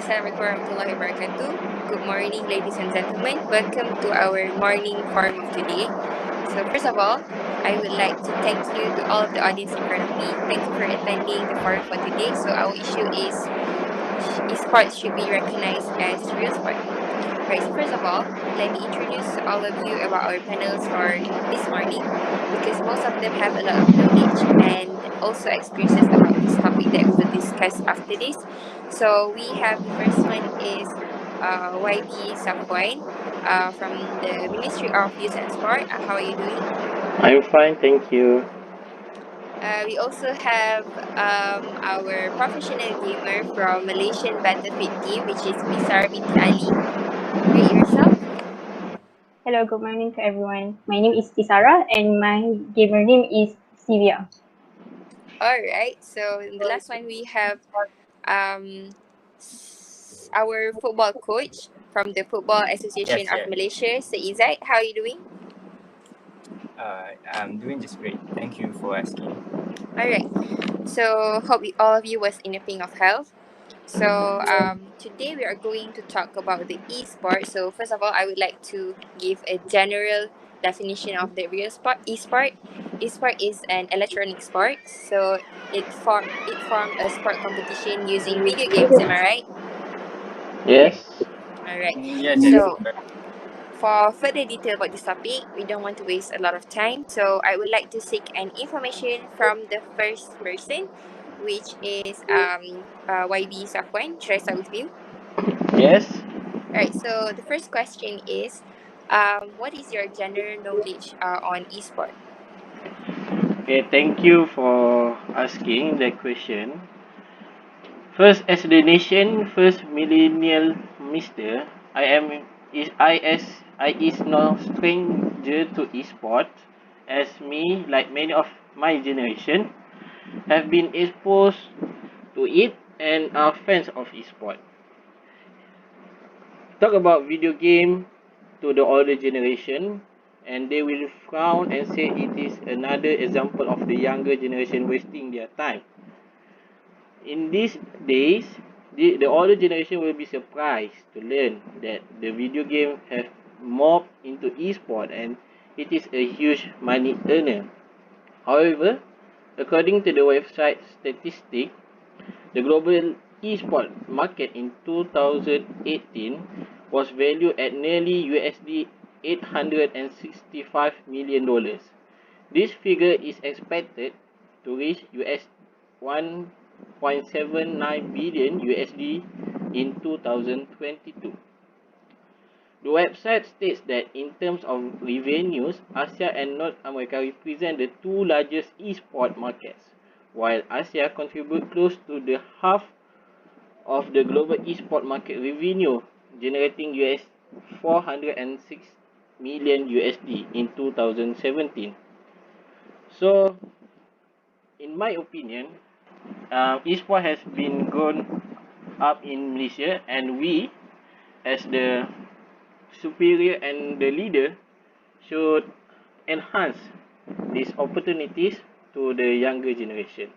Assalamualaikum warahmatullahi wabarakatuh. Good morning, ladies and gentlemen. Welcome to our morning forum of today. So first of all, I would like to thank you to all of the audience in front of me. Thank you for attending the forum for today. So our issue is esports should be recognized as real sport. Right, so first of all, let me introduce all of you about our panels for this morning because most of them have a lot of knowledge and also experiences about this topic that we will discuss after this. So we have the first one is YB SAFWAN from the Ministry of Youth and Sport. How are you doing? I'm fine, thank you. We also have our professional gamer from Malaysian Battlefield team, which is Miss Sarah binti Ali. Rate yourself. Hello, good morning to everyone. My name is Tisara and my gamer name is Sylvia. All right. So in the last one, we have um, our football coach from the Football Association Yes, of Malaysia, Izzat. How are you doing? I'm doing just great. Thank you for asking. All right. So hope all of you was in a ping of health. So today we are going to talk about the e-sport. So first of all, I would like to give a general definition of the real sport. E-sport. E-sport is an electronic sport. So it formed a sport competition using video games. Am I right? Yes. All right. Yes, yes. So for further detail about this topic, we don't want to waste a lot of time. So I would like to seek an information from the first person, which is YB Safwan. Should I start with you? Yes. Right. So the first question is, what is your general knowledge on esport? Okay, thank you for asking that question. First, as the nation first millennial mister, I is no stranger to esports, as me, like many of my generation, have been exposed to it and are fans of esport. Talk about video game to the older generation, and they will frown and say it is another example of the younger generation wasting their time. In these days, the older generation will be surprised to learn that the video game have morphed into esport and it is a huge money earner. However, according to the website statistic, the global esport market in 2018 was valued at nearly USD $865 million. This figure is expected to reach US 1.79 billion USD in 2022. The website states that in terms of revenues, Asia and North America represent the two largest esport markets, while Asia contributes close to the half of the global esport market revenue, generating US 406 million USD in 2017. So, in my opinion, esport has been grown up in Malaysia, and we, as the superior and the leader, should enhance these opportunities to the younger generation.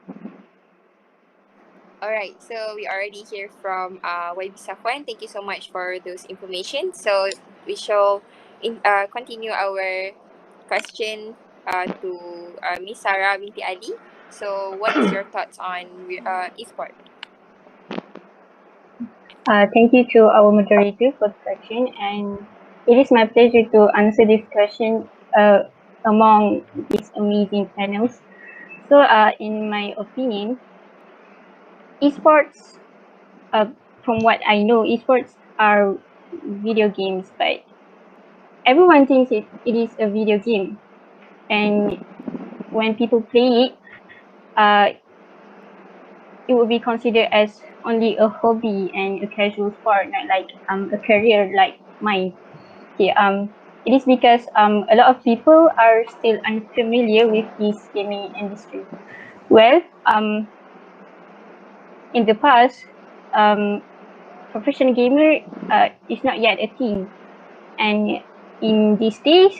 All right. So we already hear from YB Safwan. Thank you so much for those information. So we shall continue our question to Miss Sarah binti Ali. So what is your thoughts on esport? Thank you to our moderator for the question, and it is my pleasure to answer this question among these amazing panels. So, in my opinion, esports, from what I know, esports are video games, but everyone thinks it is a video game, and when people play it, it would be considered as only a hobby and a casual sport, not like a career like mine. Okay, it is because a lot of people are still unfamiliar with this gaming industry. Well, in the past, professional gamer is not yet a thing, and in these days,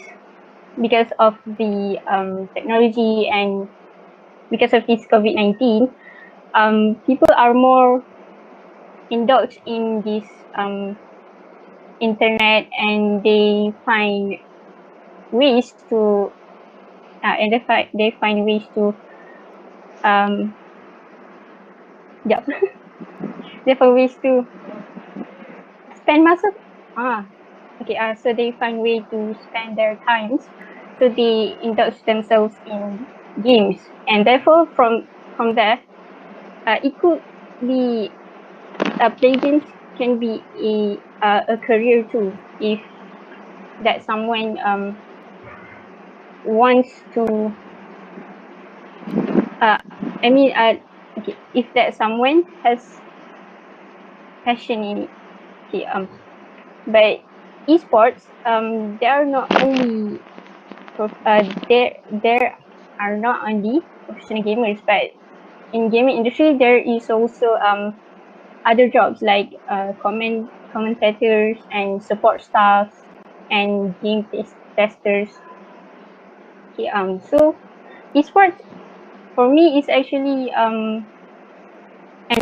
because of the technology and because of this COVID-19, people are more indulge in this internet, and they find ways to they find ways to yeah, they find ways to spend masa so they find way to spend their times, so they indulge themselves in games, and therefore from there it could be playing games can be a career too, if that someone wants to if that someone has passion in it. But esports, they are not only there are not only professional gamers, but in gaming industry there is also other jobs like commentators and support staff and game testers. So esports for me is actually an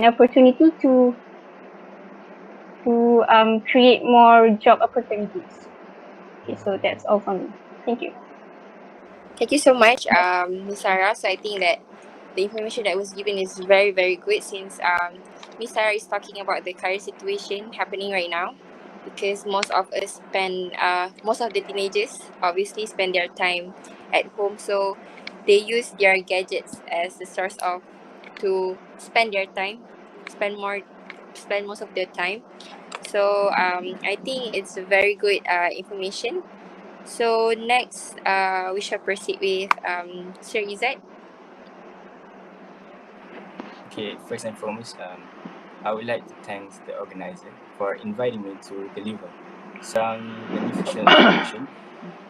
opportunity to create more job opportunities. Okay, so that's all from me. Thank you. Thank you so much, Miss Sarah. So I think that the information that was given is very, very good, since Miss Sarah is talking about the current situation happening right now, because most of the teenagers obviously spend their time at home, so they use their gadgets as the source of to spend their time, spend most of their time. So I think it's a very good information. So next, we shall proceed with Sir Izzat. Okay, first and foremost, I would like to thank the organizer for inviting me to deliver some beneficial information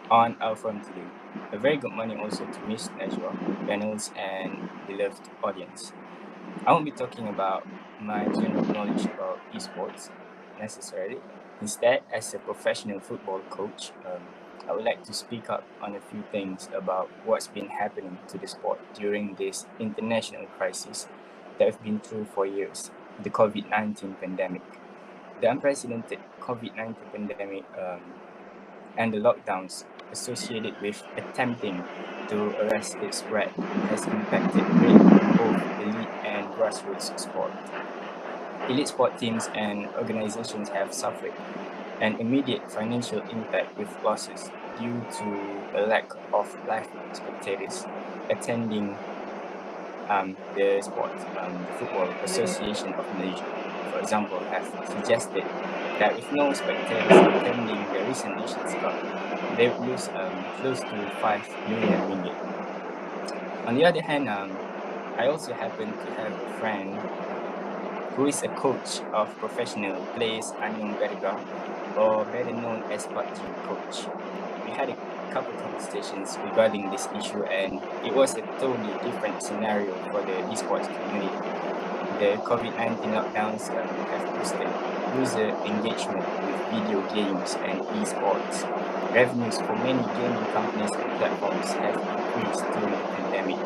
on our forum today. A very good morning also to Miss Najwa, panels, and beloved audience. I won't be talking about my general knowledge about esports necessarily. Instead, as a professional football coach, I would like to speak up on a few things about what's been happening to the sport during this international crisis that we've been through for years, the COVID-19 pandemic. The unprecedented COVID-19 pandemic and the lockdowns associated with attempting to arrest its spread has impacted greatly both elite and grassroots sport. Elite sport teams and organizations have suffered an immediate financial impact with losses due to a lack of live spectators attending the sport. The Football Association of Malaysia, for example, have suggested that with no spectators attending the recent Nations Cup, they would lose close to 5 million ringgit. On the other hand, I also happen to have a friend who is a coach of professional players Anyong Gadaga, or better known as PUBG coach. We had a couple conversations regarding this issue, and it was a totally different scenario for the esports community. The COVID-19 lockdowns have boosted user engagement with video games and esports. Revenues for many gaming companies and platforms have increased during the pandemic.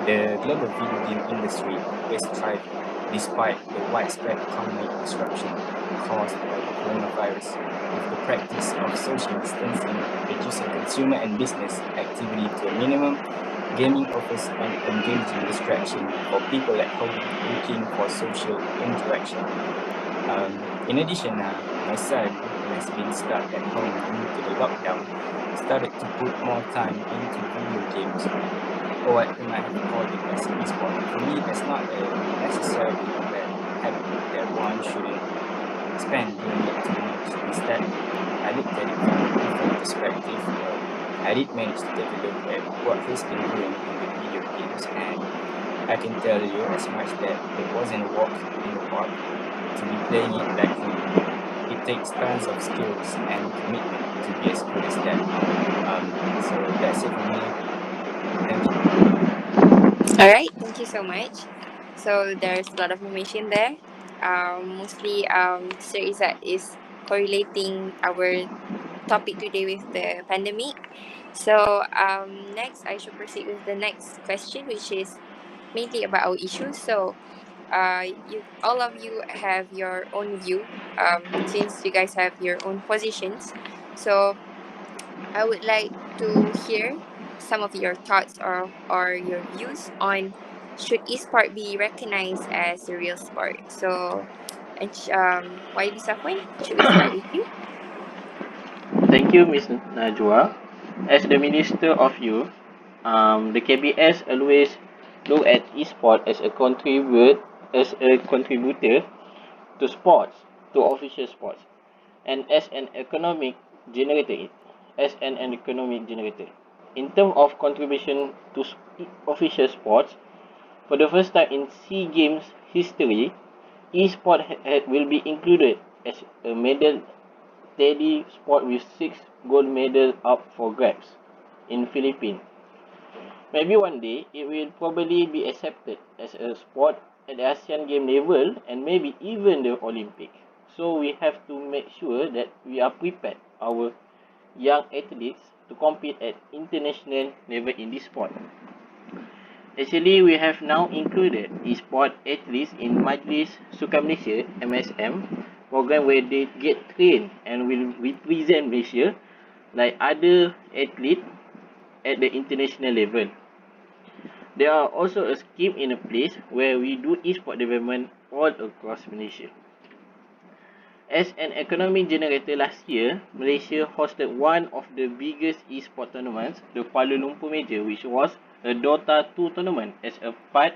The global video game industry is thriving despite the widespread economic disruption caused by the coronavirus. With the practice of social distancing reducing consumer and business activity to a minimum, gaming offers an engaging distraction for people at home looking for social interaction. In addition, my son, who has been stuck at home due to the lockdown, started to put more time into video games, or what we might have called it as esport. For me, that's not necessarily a bad habit that one shouldn't spend doing it too much. Instead, I looked at it from a different perspective. I did manage to take a look at what he's been doing in the video games, and I can tell you as much that it wasn't a walk in the park to be playing it like him. It takes tons of skills and commitment to be as good as that. So that's it for me. Thank you. All right, thank you so much. So there's a lot of information there. Mostly, Sir Izzat is correlating our topic today with the pandemic. So next, I should proceed with the next question, which is mainly about our issues. So you all of you have your own view. Since you guys have your own positions, so I would like to hear some of your thoughts or your views on should esport be recognized as a real sport. So, and YB Safwan, should we start with you? Thank you, Ms. Najwa. As the Minister of Youth, the KBS always look at esport as a contributor to sports, to official sports, and as an economic generator. In terms of contribution to official sports, for the first time in SEA Games history, esport will be included as a medal tally sport with 6 gold medals up for grabs in Philippines. Maybe one day it will probably be accepted as a sport at the ASEAN game level and maybe even the Olympic. So we have to make sure that we are prepared our young athletes to compete at international level in this sport. Actually, we have now included esport athletes in Majlis Sukan Malaysia (MSM) program where they get trained and will represent Malaysia like other athletes at the international level. There are also a scheme in a place where we do esport development all across Malaysia. As an economic generator last year, Malaysia hosted one of the biggest esport tournaments, the Kuala Lumpur Major, which was a Dota 2 tournament as a part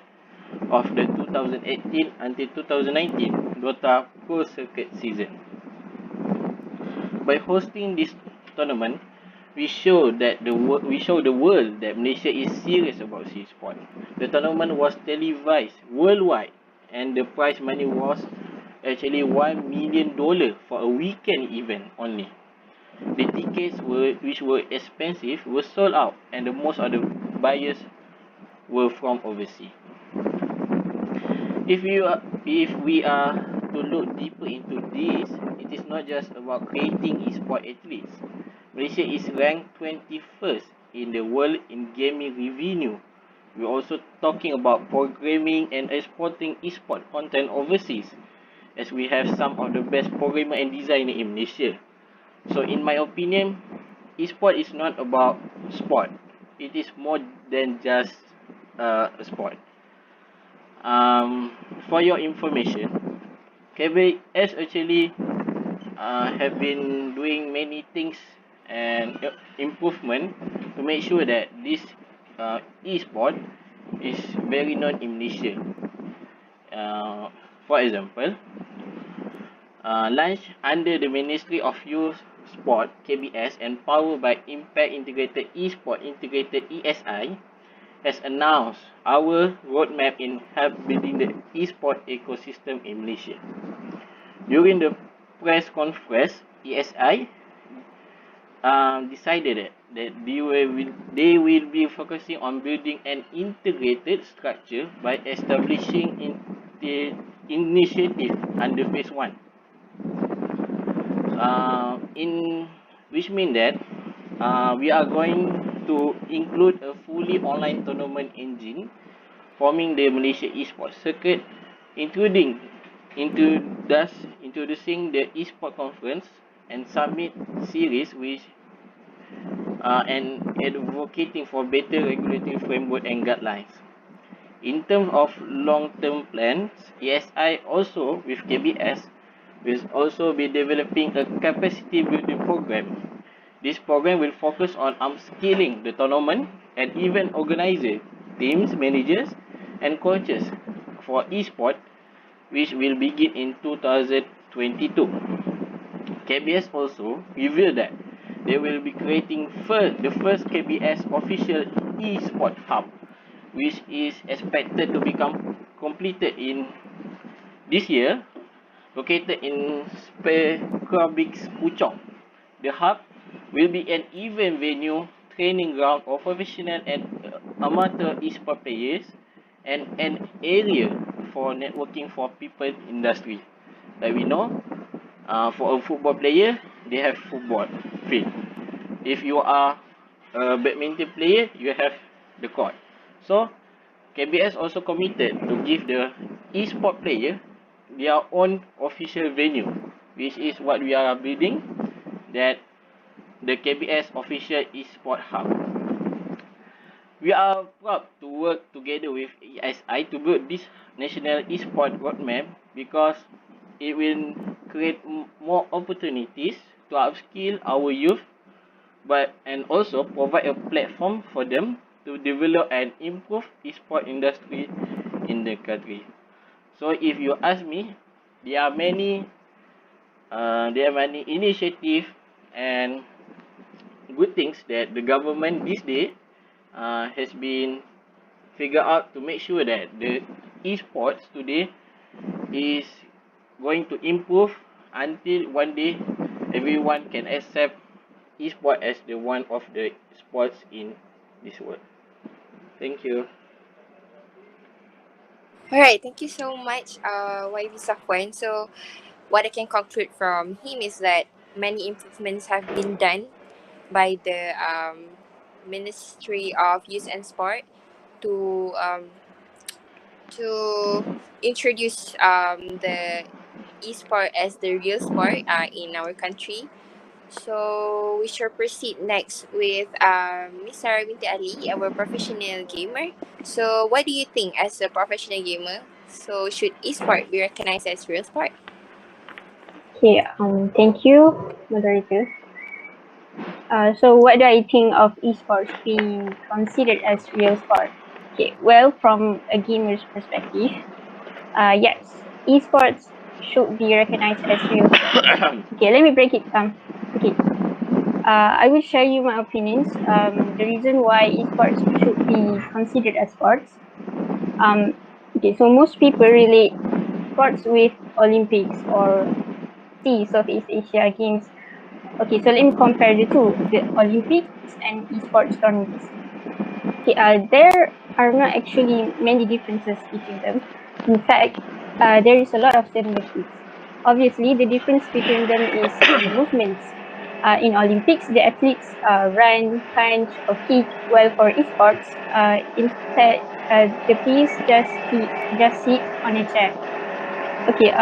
of the 2018 until 2019 Dota Pro Circuit season. By hosting this tournament, we show the world that Malaysia is serious about sport. The tournament was televised worldwide, and the prize money was actually $1 million for a weekend event only. The tickets which were expensive were sold out, and the most of the buyers were from overseas. If we are to look deeper into this, it is not just about creating esport athletes. Malaysia is ranked 21st in the world in gaming revenue. We're also talking about programming and exporting esport content overseas, as we have some of the best programmer and designer in Malaysia. So in my opinion, esport is not about sport. It is more than just a sport. For your information, KBS actually have been doing many things and improvement to make sure that this e-sport is very known in Malaysia. For example, launched under the Ministry of Youth Sport (KBS) and powered by Impact Integrated Esport Integrated ESI, has announced our roadmap in help building the esport ecosystem in Malaysia. During the press conference, ESI decided that they will be focusing on building an integrated structure by establishing initiative under phase 1. In which means that we are going to include a fully online tournament engine forming the Malaysia Esports Circuit, introducing the Esport Conference and Summit series, and advocating for better regulatory framework and guidelines. In terms of long-term plans, ESI also with KBS will also be developing a capacity building program. This program will focus on upskilling the tournament and event organizer, teams, managers, and coaches for esport, which will begin in 2022. KBS also revealed that they will be creating the first KBS official esport hub, which is expected to become completed in this year, located in Spekrabix, Puchong. The hub will be an event venue, training ground for professional and amateur esport players, and an area for networking for people industry. Like we know, for a football player, they have football field. If you are a badminton player, you have the court. So KBS also committed to give the esport player their own official venue, which is what we are building, that the KBS official esport hub. We are proud to work together with ESI to build this national esport roadmap because it will create more opportunities to upskill our youth, but and also provide a platform for them to develop and improve esport industry in the country. So if you ask me, there are many initiative and good things that the government this day has been figured out to make sure that the esports today is going to improve until one day everyone can accept esport as the one of the sports in this world. Thank you. Alright, thank you so much, YB SAFWAN. So, what I can conclude from him is that many improvements have been done by the Ministry of Youth and Sport to to introduce the esport as the real sport in our country. So we shall proceed next with Miss Sarah Binti Ali, our professional gamer. So what do you think as a professional gamer? So should esport be recognized as real sport? Okay, thank you, moderator. So what do I think of esports being considered as real sport? Okay, well, from a gamer's perspective, yes, esports should be recognized as real sport. Okay, let me break it down. Okay, I will share you my opinions. The reason why esports should be considered as sports. Okay, so most people relate sports with Olympics or Southeast Asia Games. Okay, so let me compare the two, the Olympics and esports tournaments. Okay, there are not actually many differences between them. In fact, there is a lot of similarities. Obviously, the difference between them is movements. In Olympics, the athletes run, punch, or kick, while for esports, instead, the players just sit on a chair. Okay,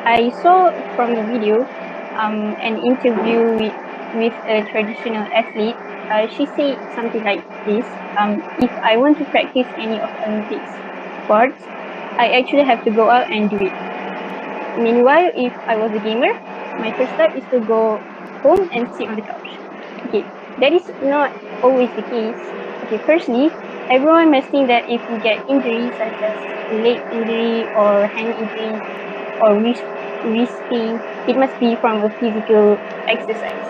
I saw from the video an interview with a traditional athlete. She said something like this: if I want to practice any of Olympics sports, I actually have to go out and do it. Meanwhile, if I was a gamer, my first step is to go home and sit on the couch. Okay, that is not always the case. Okay, firstly, everyone must think that if you get injuries such as leg injury or hand injury or risky, it must be from a physical exercise.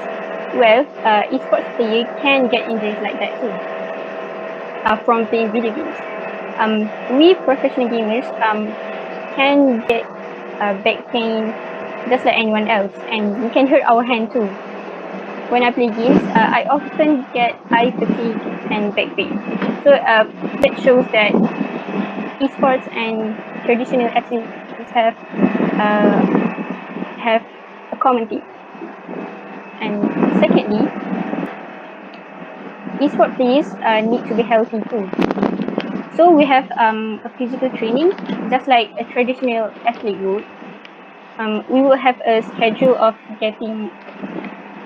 Well, esports player can get injuries like that too, from playing video games. We professional gamers can get back pain just like anyone else, and we can hurt our hand too. When I play games, I often get eye fatigue and back pain. So that shows that esports and traditional athletes have a common thing. And secondly, esport players need to be healthy too. So we have a physical training, just like a traditional athlete would. We will have a schedule of getting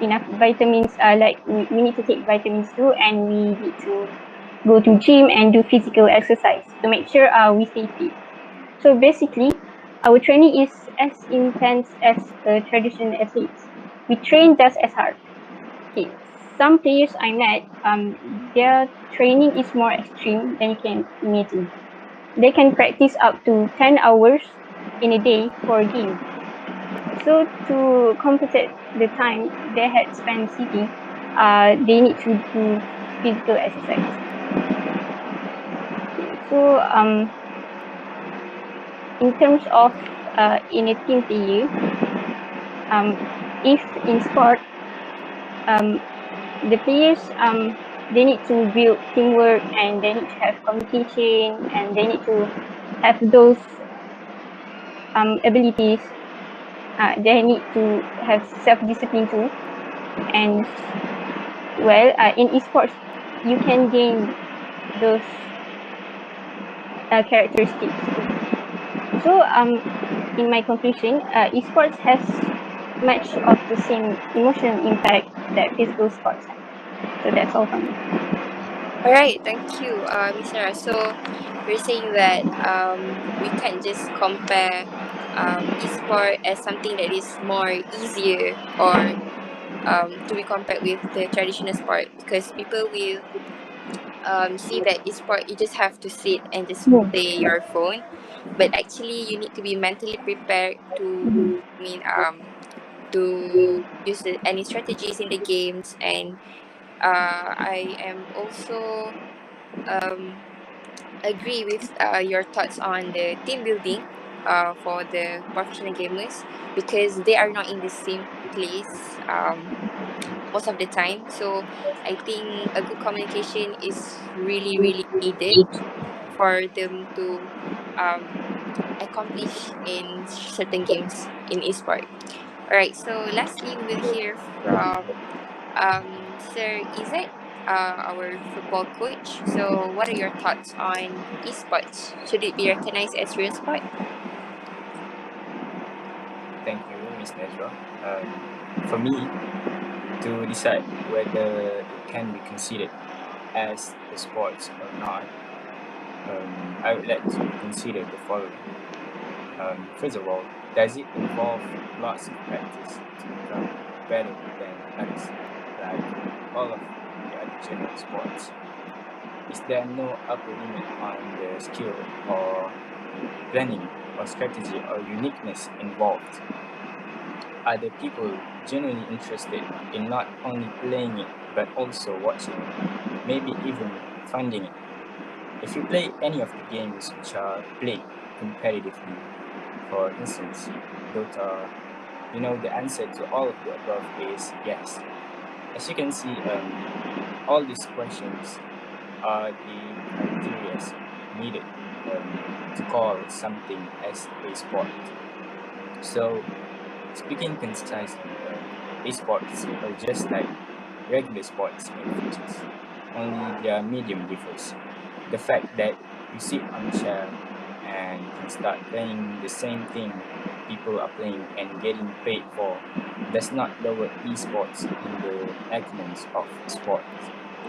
enough vitamins. Like we need to take vitamins too, and we need to go to gym and do physical exercise to make sure we stay fit. So basically, our training is as intense as the traditional athletes. We train just as hard. Okay. Some players I met, their training is more extreme than you can imagine. They can practice up to 10 hours in a day for a game. So to compensate the time they had spent sitting, they need to do physical exercise. So in terms of in a team player, if in sport, the players they need to build teamwork, and they need to have communication, and they need to have those abilities. They need to have self-discipline too. And well, in esports, you can gain those characteristics too. So in my conclusion, esports has much of the same emotional impact that physical sports have. So that's all from me. All right, thank you, Miss Nara. So you're saying that we can't just compare esport as something that is more easier or to be compared with the traditional sport, because people will see that esport you just have to sit and just play your phone, but actually you need to be mentally prepared to to use any strategies in the games. And I am also um, agree with your thoughts on the team building for the professional gamers, because they are not in the same place most of the time. So I think a good communication is really, really needed for them to um, accomplish in certain games in esport. All right. So lastly, we will hear from Sir Izzat, our football coach. So, what are your thoughts on esports? Should it be recognized as real sport? Thank you, Miss Najwa. For me, to decide whether it can be considered as a sport or not, I would like to consider the following. First of all, does it involve lots of practice to become better than others, like all of the other general sports? Is there no upper limit on the skill or planning or strategy or uniqueness involved? Are the people genuinely interested in not only playing it but also watching it, maybe even funding it? If you play any of the games which are played competitively, for instance, Dota, the answer to all of the above is yes. As you can see, all these questions are the criteria needed to call something as a sport. So, speaking concisely, esports are just like regular sports in features, only their medium differs. The fact that you sit on a chair and can start playing the same thing people are playing and getting paid for does not lower esports in the acronyms of sports.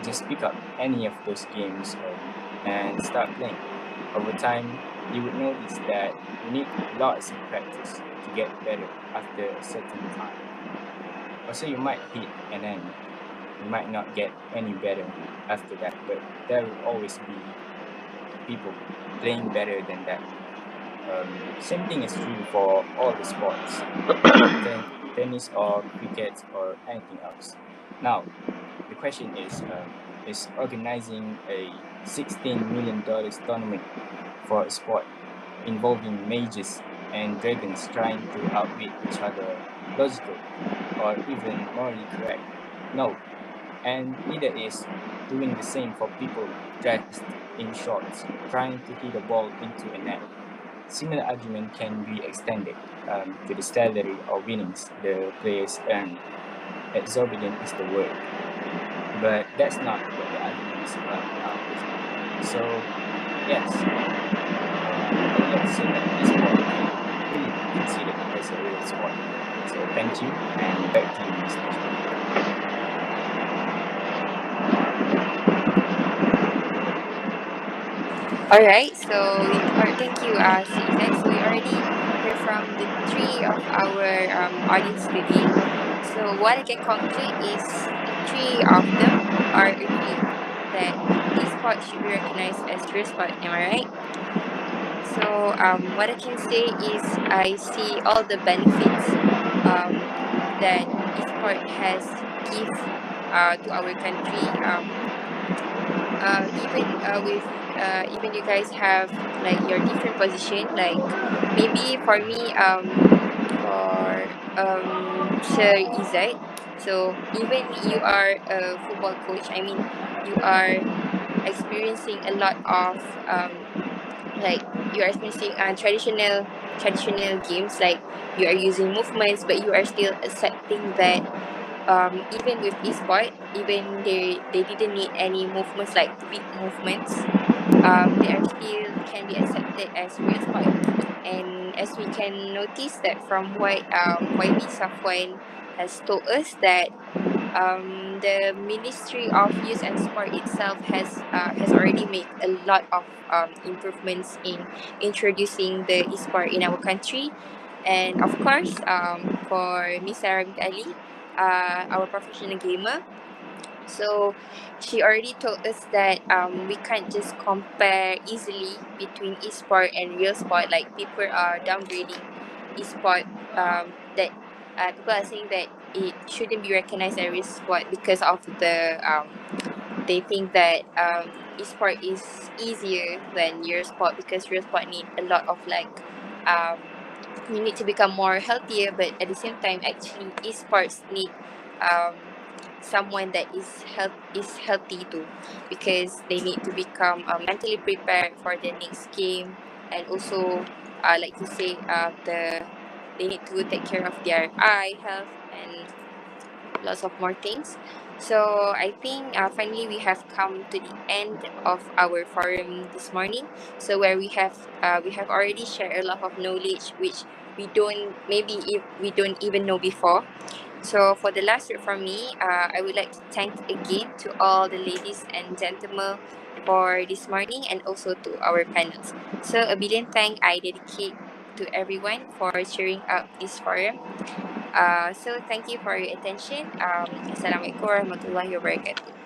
Just pick up any of those games and start playing. Over time, you would notice that you need lots of practice to get better after a certain time. Also, you might hit an end. You might not get any better after that, but there will always be people playing better than that. Same thing is true for all the sports, tennis or cricket or anything else. Now, the question is organizing a $16 million tournament for a sport involving mages and dragons trying to outwit each other logical or even morally correct? No. And neither is doing the same for people dressed in shorts trying to hit a ball into a net. Similar argument can be extended to the salary or winnings the players earn. Exorbitant is the word, but that's not what the argument is about now. So, yes, I would like to say that this sport can really be considered as a real sport. So, thank you, and back to you, Mr. All right. So, thank you, Izzat. So, we already heard from the three of our audience today. So, what I can conclude is the three of them are agree that esports should be recognized as real sport. Am I right? So, what I can say is I see all the benefits um, that esport has give to our country. Even with even you guys have like your different position. Like maybe for me, for Sir Izzat. So even you are a football coach. I mean, you are experiencing a lot of like you are experiencing traditional games, like you are using movements, but you are still accepting that even with esport, even they didn't need any movements like big movements. their skill can be accepted as real sport. And as we can notice that from what YB SAFWAN has told us that the Ministry of Youth and Sport itself has already made a lot of improvements in introducing the esport in our country, and of course, for Miss Sarah Ali, our professional gamer. So she already told us that we can't just compare easily between esport and real sport. Like people are downgrading esport. That people are saying that it shouldn't be recognized as real sport because of they think that esport is easier than real sport because real sport need a lot of like you need to become more healthier, but at the same time actually esports need um someone that is healthy too, because they need to become mentally prepared for the next game, and also like you say they need to take care of their eye health and lots of more things. So I think finally we have come to the end of our forum this morning. So where we have already shared a lot of knowledge which we don't maybe if we don't even know before. So for the last word from me, I would like to thank again to all the ladies and gentlemen for this morning, and also to our panels. So a billion thank I dedicate to everyone for cheering up this forum. So thank you for your attention. Assalamualaikum warahmatullahi wabarakatuh.